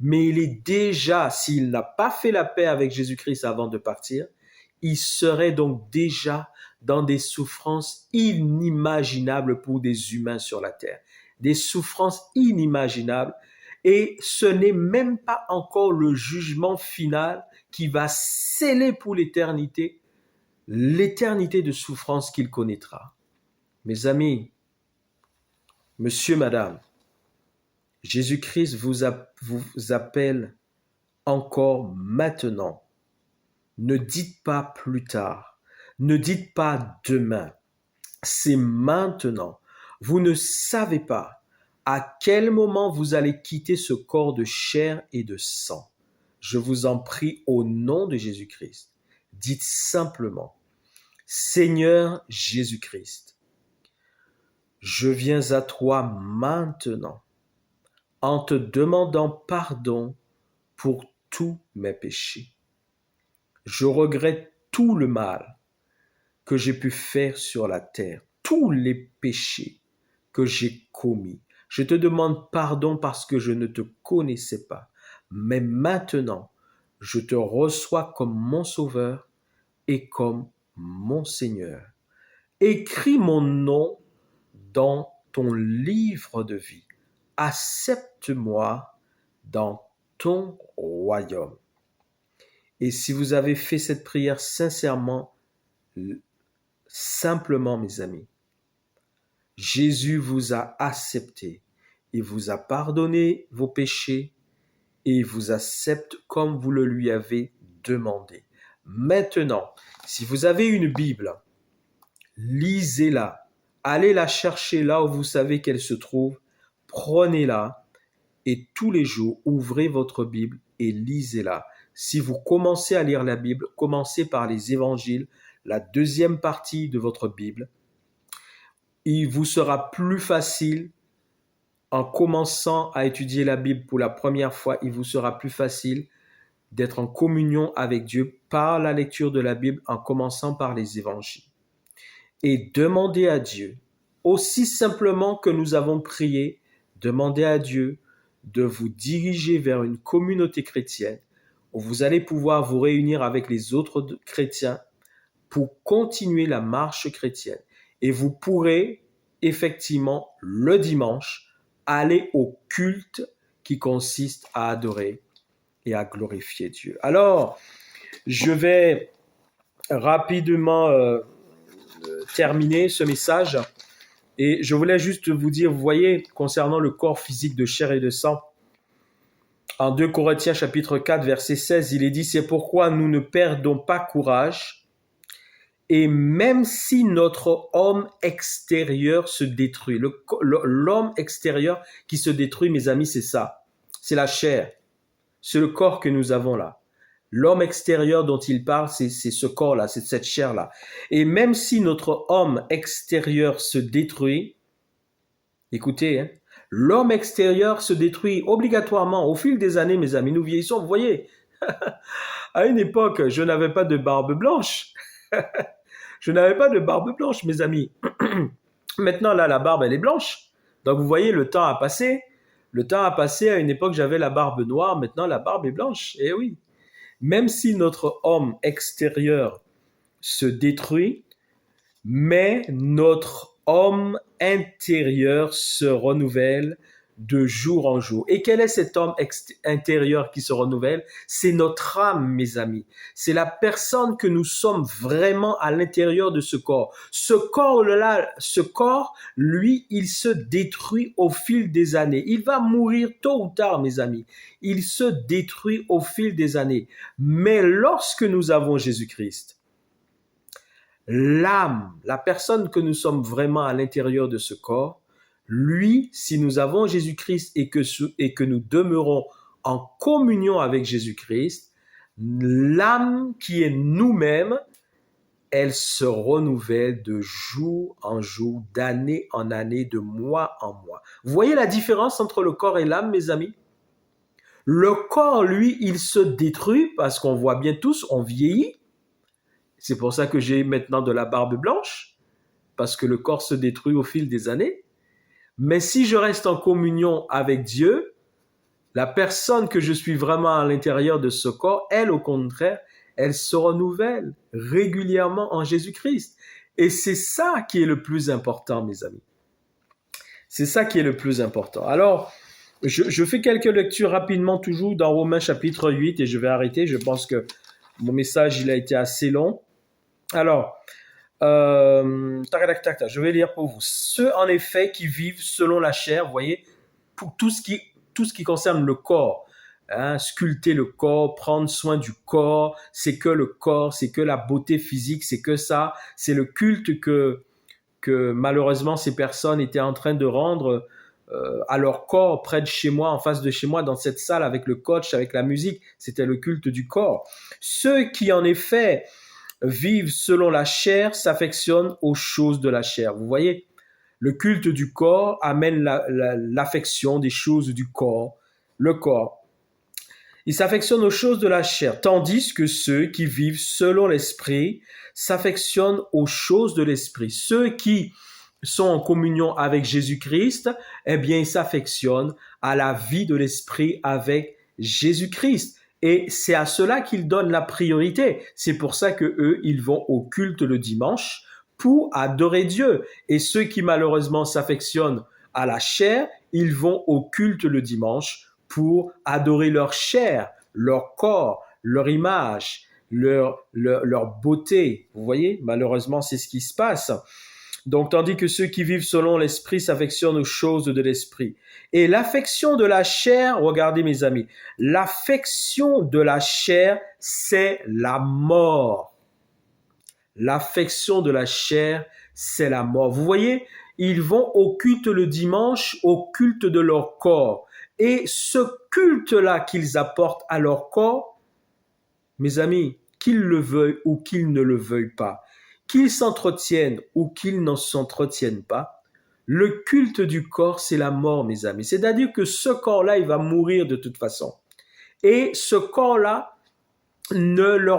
mais il est déjà, s'il n'a pas fait la paix avec Jésus-Christ avant de partir, il serait donc déjà dans des souffrances inimaginables pour des humains sur la terre. Des souffrances inimaginables. Et ce n'est même pas encore le jugement final qui va sceller pour l'éternité de souffrance qu'il connaîtra. Mes amis, monsieur, madame, Jésus-Christ vous appelle encore maintenant. Ne dites pas plus tard. Ne dites pas demain. C'est maintenant. Vous ne savez pas à quel moment vous allez quitter ce corps de chair et de sang. Je vous en prie au nom de Jésus-Christ. Dites simplement, Seigneur Jésus-Christ, je viens à toi maintenant en te demandant pardon pour tous mes péchés. Je regrette tout le mal que j'ai pu faire sur la terre, tous les péchés que j'ai commis. Je te demande pardon parce que je ne te connaissais pas. Mais maintenant, je te reçois comme mon Sauveur et comme mon Seigneur. Écris mon nom dans ton livre de vie. Accepte-moi dans ton royaume. Et si vous avez fait cette prière sincèrement, simplement, mes amis, Jésus vous a accepté. Il vous a pardonné vos péchés et il vous accepte comme vous le lui avez demandé. Maintenant, si vous avez une Bible, lisez-la. Allez la chercher là où vous savez qu'elle se trouve. Prenez-la et tous les jours, ouvrez votre Bible et lisez-la. Si vous commencez à lire la Bible, commencez par les évangiles, la deuxième partie de votre Bible. Il vous sera plus facile, en commençant à étudier la Bible pour la première fois, il vous sera plus facile d'être en communion avec Dieu par la lecture de la Bible en commençant par les évangiles. Et demandez à Dieu, aussi simplement que nous avons prié, demandez à Dieu de vous diriger vers une communauté chrétienne où vous allez pouvoir vous réunir avec les autres chrétiens pour continuer la marche chrétienne. Et vous pourrez effectivement le dimanche aller au culte qui consiste à adorer et à glorifier Dieu. Alors, je vais rapidement terminer ce message. Et je voulais juste vous dire, vous voyez, concernant le corps physique de chair et de sang, en 2 Corinthiens chapitre 4, verset 16, il est dit, c'est pourquoi nous ne perdons pas courage, et même si notre homme extérieur se détruit, l'homme extérieur qui se détruit, mes amis, c'est ça, c'est la chair, c'est le corps que nous avons là. L'homme extérieur dont il parle, c'est ce corps-là, c'est cette chair-là. Et même si notre homme extérieur se détruit, écoutez, hein, l'homme extérieur se détruit obligatoirement au fil des années, mes amis. Nous vieillissons, vous voyez. À une époque, je n'avais pas de barbe blanche. Je n'avais pas de barbe blanche, mes amis. Maintenant, là, la barbe, elle est blanche. Donc, vous voyez, le temps a passé. Le temps a passé. À une époque, j'avais la barbe noire. Maintenant, la barbe est blanche. Eh oui. Même si notre homme extérieur se détruit, mais notre homme intérieur se renouvelle de jour en jour. Et quel est cet homme intérieur qui se renouvelle? C'est notre âme, mes amis. C'est la personne que nous sommes vraiment à l'intérieur de ce corps. Ce corps, lui, il se détruit au fil des années. Il va mourir tôt ou tard, mes amis. Il se détruit au fil des années. Mais lorsque nous avons Jésus-Christ, l'âme, la personne que nous sommes vraiment à l'intérieur de ce corps, lui, si nous avons Jésus-Christ et que nous demeurons en communion avec Jésus-Christ, l'âme qui est nous-mêmes, elle se renouvelle de jour en jour, d'année en année, de mois en mois. Vous voyez la différence entre le corps et l'âme, mes amis? Le corps, lui, il se détruit parce qu'on voit bien tous, on vieillit. C'est pour ça que j'ai maintenant de la barbe blanche, parce que le corps se détruit au fil des années. Mais si je reste en communion avec Dieu, la personne que je suis vraiment à l'intérieur de ce corps, elle, au contraire, elle se renouvelle régulièrement en Jésus-Christ. Et c'est ça qui est le plus important, mes amis. C'est ça qui est le plus important. Alors, je fais quelques lectures rapidement, toujours dans Romains chapitre 8, et je vais arrêter. Je pense que mon message, il a été assez long. Alors, je vais lire pour vous. Ceux, en effet, qui vivent selon la chair, vous voyez, pour tout ce qui concerne le corps, hein, sculpter le corps, prendre soin du corps, c'est que le corps, c'est que la beauté physique, c'est que ça, c'est le culte que malheureusement ces personnes étaient en train de rendre à leur corps près de chez moi, en face de chez moi, dans cette salle avec le coach, avec la musique, c'était le culte du corps. Ceux qui, en effet, vivent selon la chair s'affectionnent aux choses de la chair. Vous voyez, le culte du corps amène l'affection des choses du corps, le corps. Ils s'affectionnent aux choses de la chair, tandis que ceux qui vivent selon l'esprit s'affectionnent aux choses de l'esprit. Ceux qui sont en communion avec Jésus-Christ, eh bien, ils s'affectionnent à la vie de l'esprit avec Jésus-Christ. Et c'est à cela qu'ils donnent la priorité. C'est pour ça que eux, ils vont au culte le dimanche pour adorer Dieu. Et ceux qui malheureusement s'affectionnent à la chair, ils vont au culte le dimanche pour adorer leur chair, leur corps, leur image, leur beauté. Vous voyez, malheureusement, c'est ce qui se passe. Donc, tandis que ceux qui vivent selon l'esprit s'affectionnent aux choses de l'esprit. Et l'affection de la chair, regardez mes amis, l'affection de la chair, c'est la mort. L'affection de la chair, c'est la mort. Vous voyez, ils vont au culte le dimanche, au culte de leur corps. Et ce culte-là qu'ils apportent à leur corps, mes amis, qu'ils le veuillent ou qu'ils ne le veuillent pas, qu'ils s'entretiennent ou qu'ils n'en s'entretiennent pas, le culte du corps, c'est la mort, mes amis. C'est-à-dire que ce corps-là, il va mourir de toute façon. Et ce corps-là, le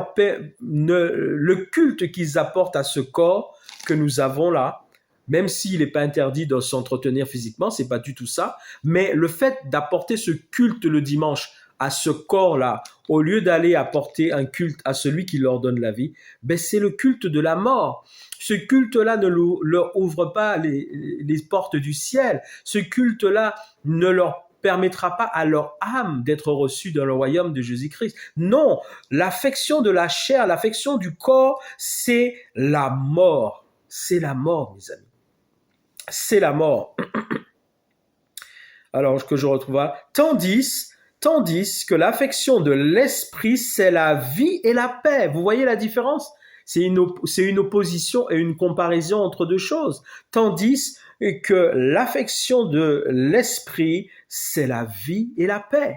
culte qu'ils apportent à ce corps que nous avons là, même s'il n'est pas interdit de s'entretenir physiquement, c'est pas du tout ça, mais le fait d'apporter ce culte le dimanche à ce corps-là, au lieu d'aller apporter un culte à celui qui leur donne la vie, ben c'est le culte de la mort. Ce culte-là ne leur ouvre pas les portes du ciel. Ce culte-là ne leur permettra pas à leur âme d'être reçue dans le royaume de Jésus-Christ. Non, l'affection de la chair, l'affection du corps, c'est la mort. C'est la mort, mes amis. C'est la mort. Alors que je retrouve là. Tandis que l'affection de l'esprit, c'est la vie et la paix. Vous voyez la différence? C'est une opposition et une comparaison entre deux choses. Tandis que l'affection de l'esprit, c'est la vie et la paix.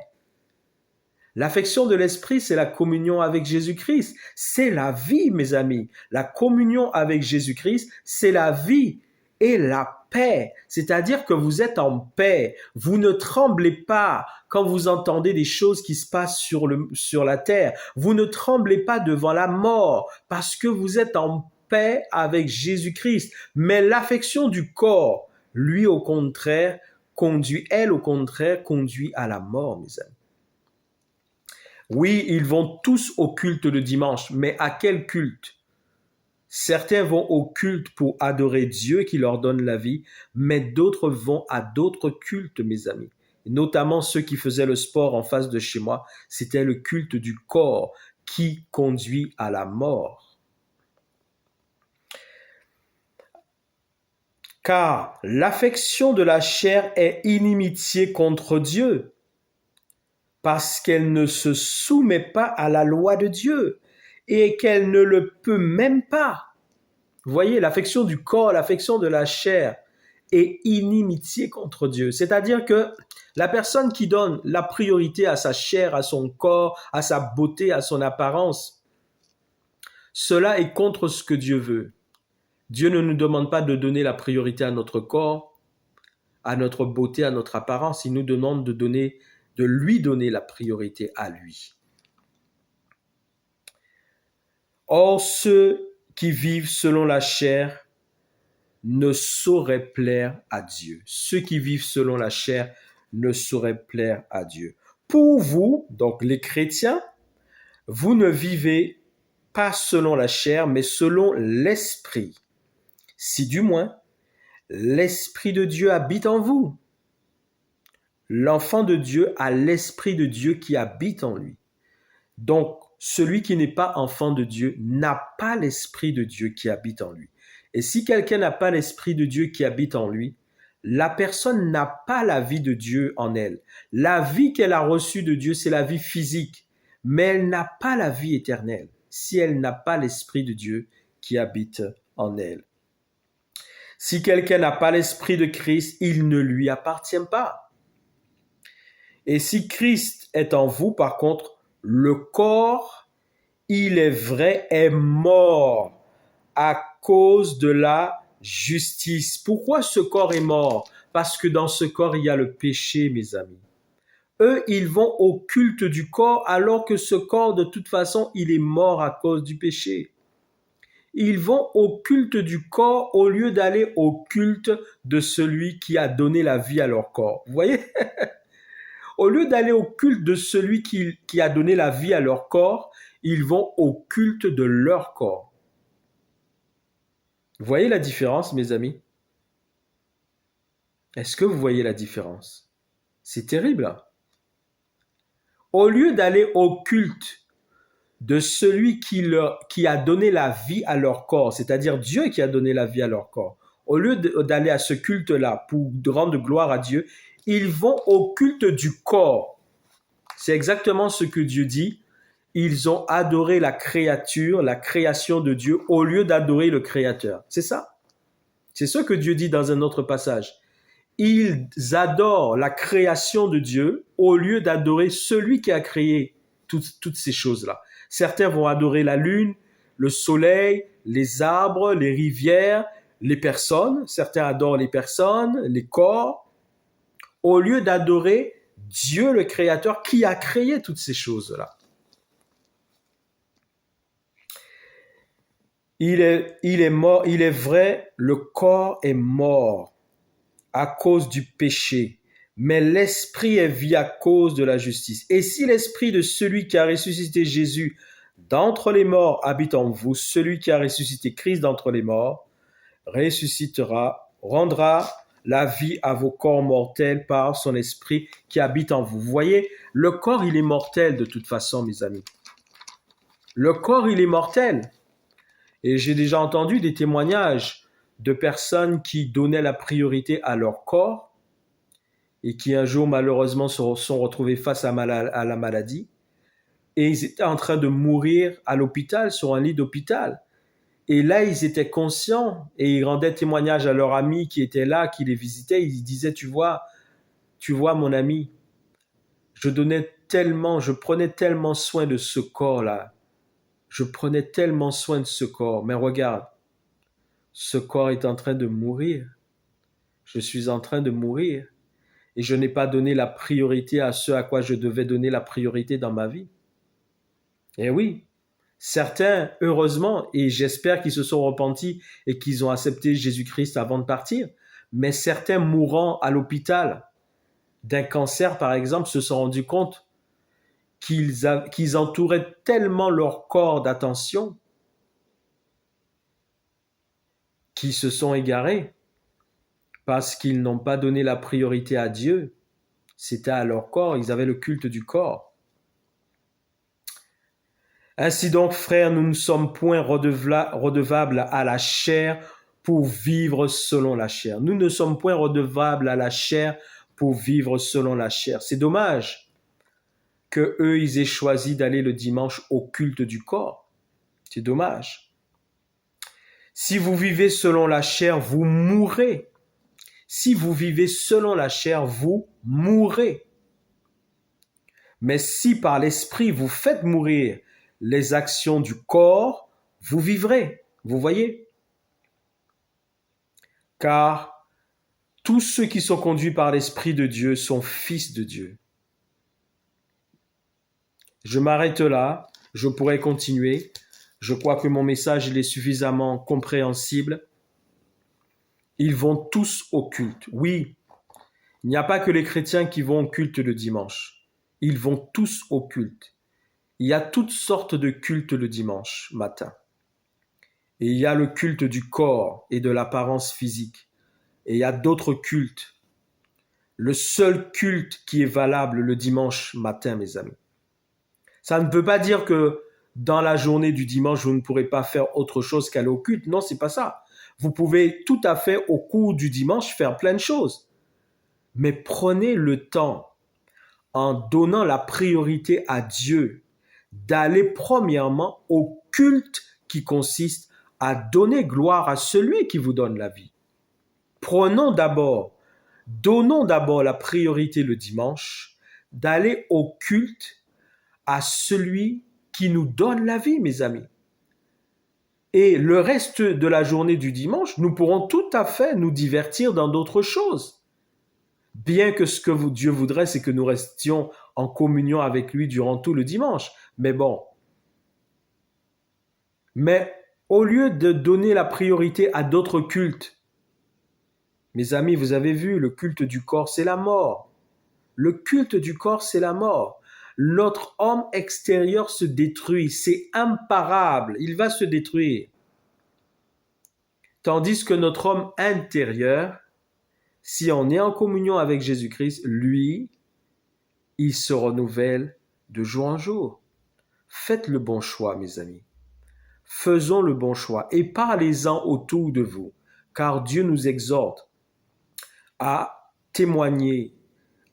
L'affection de l'esprit, c'est la communion avec Jésus-Christ. C'est la vie, mes amis. La communion avec Jésus-Christ, c'est la vie et la paix. C'est-à-dire que vous êtes en paix. Vous ne tremblez pas quand vous entendez des choses qui se passent sur la terre. Vous ne tremblez pas devant la mort parce que vous êtes en paix avec Jésus-Christ. Mais l'affection du corps, lui, au contraire, conduit à la mort, mes amis. Oui, ils vont tous au culte le dimanche, mais à quel culte? Certains vont au culte pour adorer Dieu qui leur donne la vie, mais d'autres vont à d'autres cultes, mes amis. Et notamment ceux qui faisaient le sport en face de chez moi, c'était le culte du corps qui conduit à la mort. Car l'affection de la chair est inimitié contre Dieu, parce qu'elle ne se soumet pas à la loi de Dieu et qu'elle ne le peut même pas. Vous voyez, l'affection du corps, l'affection de la chair est inimitié contre Dieu. C'est-à-dire que la personne qui donne la priorité à sa chair, à son corps, à sa beauté, à son apparence, cela est contre ce que Dieu veut. Dieu ne nous demande pas de donner la priorité à notre corps, à notre beauté, à notre apparence. Il nous demande de lui donner la priorité à lui. Or, ceux qui vivent selon la chair ne sauraient plaire à Dieu. Ceux qui vivent selon la chair ne sauraient plaire à Dieu. Pour vous, donc les chrétiens, vous ne vivez pas selon la chair, mais selon l'esprit. Si du moins, l'esprit de Dieu habite en vous. L'enfant de Dieu a l'esprit de Dieu qui habite en lui. Donc, celui qui n'est pas enfant de Dieu n'a pas l'esprit de Dieu qui habite en lui. Et si quelqu'un n'a pas l'esprit de Dieu qui habite en lui, la personne n'a pas la vie de Dieu en elle. La vie qu'elle a reçue de Dieu, c'est la vie physique, mais elle n'a pas la vie éternelle si elle n'a pas l'esprit de Dieu qui habite en elle. Si quelqu'un n'a pas l'esprit de Christ, il ne lui appartient pas. Et si Christ est en vous, par contre, le corps, il est vrai, est mort à cause de la justice. Pourquoi ce corps est mort? Parce que dans ce corps, il y a le péché, mes amis. Eux, ils vont au culte du corps alors que ce corps, de toute façon, il est mort à cause du péché. Ils vont au culte du corps au lieu d'aller au culte de celui qui a donné la vie à leur corps. Vous voyez? Au lieu d'aller au culte de celui qui a donné la vie à leur corps, ils vont au culte de leur corps. Vous voyez la différence, mes amis? Est-ce que vous voyez la différence? C'est terrible. Hein? Au lieu d'aller au culte de celui qui a donné la vie à leur corps, c'est-à-dire Dieu qui a donné la vie à leur corps, au lieu d'aller à ce culte-là pour rendre gloire à Dieu, ils vont au culte du corps. C'est exactement ce que Dieu dit. Ils ont adoré la créature, la création de Dieu, au lieu d'adorer le Créateur. C'est ça. C'est ce que Dieu dit dans un autre passage. Ils adorent la création de Dieu au lieu d'adorer celui qui a créé toutes ces choses-là. Certains vont adorer la lune, le soleil, les arbres, les rivières, les personnes. Certains adorent les personnes, les corps, au lieu d'adorer Dieu le Créateur qui a créé toutes ces choses-là. Il est mort, il est vrai, le corps est mort à cause du péché, mais l'esprit est vie à cause de la justice. Et si l'esprit de celui qui a ressuscité Jésus d'entre les morts habite en vous, celui qui a ressuscité Christ d'entre les morts rendra la vie à vos corps mortels par son esprit qui habite en vous. Vous voyez, le corps, il est mortel de toute façon, mes amis. Le corps, il est mortel. Et j'ai déjà entendu des témoignages de personnes qui donnaient la priorité à leur corps et qui un jour malheureusement se sont retrouvés face à la maladie. Et ils étaient en train de mourir à l'hôpital, sur un lit d'hôpital. Et là, ils étaient conscients et ils rendaient témoignage à leurs amis qui étaient là, qui les visitaient. Ils disaient, tu vois mon ami, je prenais tellement soin de ce corps-là. Je prenais tellement soin de ce corps. Mais regarde, ce corps est en train de mourir. Je suis en train de mourir. Et je n'ai pas donné la priorité à ce à quoi je devais donner la priorité dans ma vie. Et oui, certains, heureusement, et j'espère qu'ils se sont repentis et qu'ils ont accepté Jésus-Christ avant de partir, mais certains mourant à l'hôpital d'un cancer, par exemple, se sont rendus compte qu'ils entouraient tellement leur corps d'attention qu'ils se sont égarés parce qu'ils n'ont pas donné la priorité à Dieu. C'était à leur corps, ils avaient le culte du corps. Ainsi donc, frères, nous ne sommes point redevables à la chair pour vivre selon la chair. Nous ne sommes point redevables à la chair pour vivre selon la chair. C'est dommage que eux, ils aient choisi d'aller le dimanche au culte du corps. C'est dommage. Si vous vivez selon la chair, vous mourrez. Si vous vivez selon la chair, vous mourrez. Mais si par l'esprit vous faites mourir les actions du corps, vous vivrez. Vous voyez? Car tous ceux qui sont conduits par l'Esprit de Dieu sont fils de Dieu. Je m'arrête là. Je pourrais continuer. Je crois que mon message il est suffisamment compréhensible. Ils vont tous au culte. Oui, il n'y a pas que les chrétiens qui vont au culte le dimanche. Ils vont tous au culte. Il y a toutes sortes de cultes le dimanche matin. Et il y a le culte du corps et de l'apparence physique. Et il y a d'autres cultes. Le seul culte qui est valable le dimanche matin, mes amis. Ça ne veut pas dire que dans la journée du dimanche, vous ne pourrez pas faire autre chose qu'aller au culte. Non, c'est pas ça. Vous pouvez tout à fait, au cours du dimanche, faire plein de choses. Mais prenez le temps, en donnant la priorité à Dieu, d'aller premièrement au culte qui consiste à donner gloire à celui qui vous donne la vie. Donnons d'abord la priorité le dimanche, d'aller au culte à celui qui nous donne la vie, mes amis. Et le reste de la journée du dimanche, nous pourrons tout à fait nous divertir dans d'autres choses. Bien que ce que Dieu voudrait, c'est que nous restions en communion avec lui durant tout le dimanche. Mais bon. Mais au lieu de donner la priorité à d'autres cultes, mes amis, vous avez vu, le culte du corps, c'est la mort. Le culte du corps, c'est la mort. Notre homme extérieur se détruit. C'est imparable. Il va se détruire. Tandis que notre homme intérieur, si on est en communion avec Jésus-Christ, lui, il se renouvelle de jour en jour. Faites le bon choix, mes amis. Faisons le bon choix et parlez-en autour de vous, car Dieu nous exhorte à témoigner,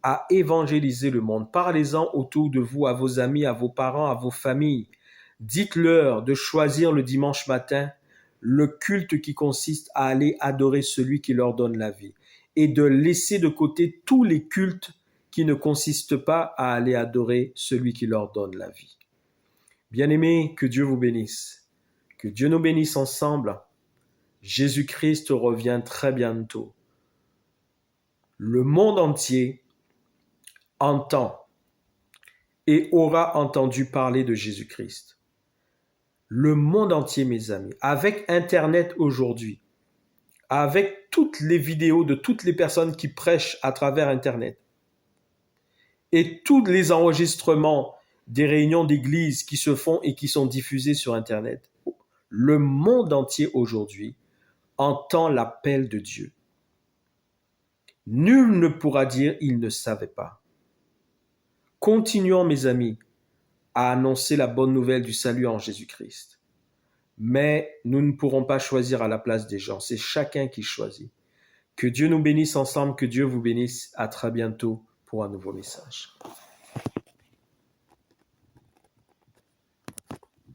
à évangéliser le monde. Parlez-en autour de vous, à vos amis, à vos parents, à vos familles. Dites-leur de choisir le dimanche matin le culte qui consiste à aller adorer celui qui leur donne la vie et de laisser de côté tous les cultes qui ne consistent pas à aller adorer celui qui leur donne la vie. Bien-aimés, que Dieu vous bénisse. Que Dieu nous bénisse ensemble. Jésus-Christ revient très bientôt. Le monde entier entend et aura entendu parler de Jésus-Christ. Le monde entier, mes amis, avec Internet aujourd'hui, avec toutes les vidéos de toutes les personnes qui prêchent à travers Internet et tous les enregistrements des réunions d'église qui se font et qui sont diffusés sur Internet, le monde entier aujourd'hui entend l'appel de Dieu. Nul ne pourra dire il ne savait pas. Continuons, mes amis, à annoncer la bonne nouvelle du salut en Jésus-Christ. Mais nous ne pourrons pas choisir à la place des gens. C'est chacun qui choisit. Que Dieu nous bénisse ensemble, que Dieu vous bénisse. À très bientôt pour un nouveau message.